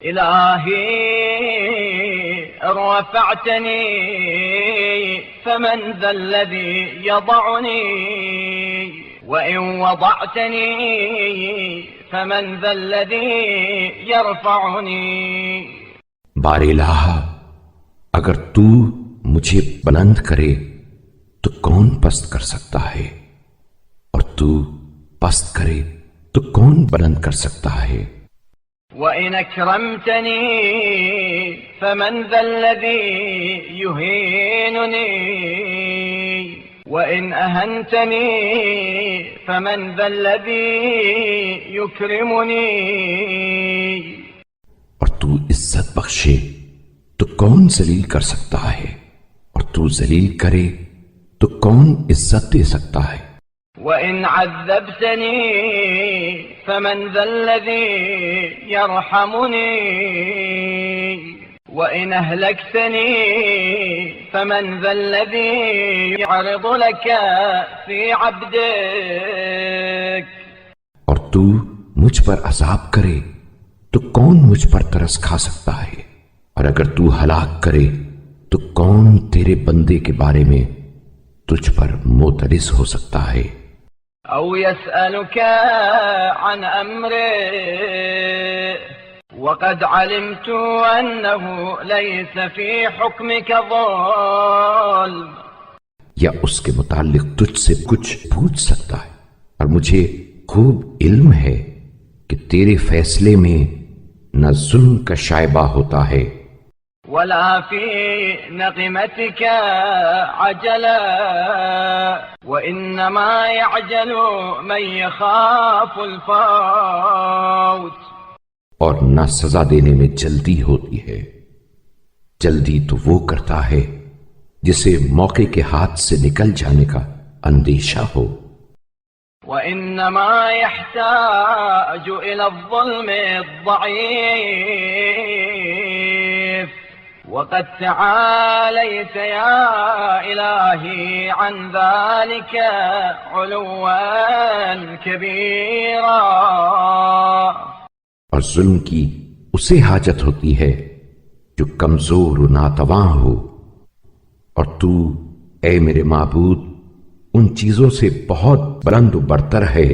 إلهي رفعتني فمن ذا الذي يضعني وإن وضعتني فمن ذا الذي يرفعني. بار الہ، اگر تو مجھے بلند کرے تو کون پست کر سکتا ہے، اور تو پست کرے تو کون بلند کر سکتا ہے. وَإِنْ أَكْرَمْتَنِي فَمَنْ ذَا الَّذِي يُهِينُنِي وَإِنْ أَهَنْتَنِي فَمَنْ ذَا الَّذِي يُكْرِمُنِي. اور تو عزت بخشے تو کون ذلیل کر سکتا ہے، اور تو ذلیل کرے تو کون عزت دے سکتا ہے. وَإِنْ عَذَّبْتَنِي فَمَنْ ذَا الَّذِي يَرْحَمُنِي وَإِنْ أَهْلَكْتَنِي فَمَنْ ذَا الَّذِي يَعْرِضُ لَكَ فِي عَبْدِكَ. اور تو مجھ پر عذاب کرے تو کون مجھ پر ترس کھا سکتا ہے، اور اگر تو ہلاک کرے تو کون تیرے بندے کے بارے میں تجھ پر مترس ہو سکتا ہے. أو يسألك عن أمره وقد علمت أنه ليس في حكمك ظلم. یا اس کے متعلق تجھ سے کچھ پوچھ سکتا ہے، اور مجھے خوب علم ہے کہ تیرے فیصلے میں نہ ظلم کا شائبہ ہوتا ہے. ولا في نقمتك عجلا وإنما يعجل من يخاف الفوت. اور نہ سزا دینے میں جلدی ہوتی ہے، جلدی تو وہ کرتا ہے جسے موقع کے ہاتھ سے نکل جانے کا اندیشہ ہو. وإنما يحتاج إلى الظلم الضعيف وقد تعاليت يا إلهي عن ذلك علوا كبيرا. اور ظلم کی اسے حاجت ہوتی ہے جو کمزور و ناتواں ہو، اور تو اے میرے معبود ان چیزوں سے بہت بلند و برتر ہے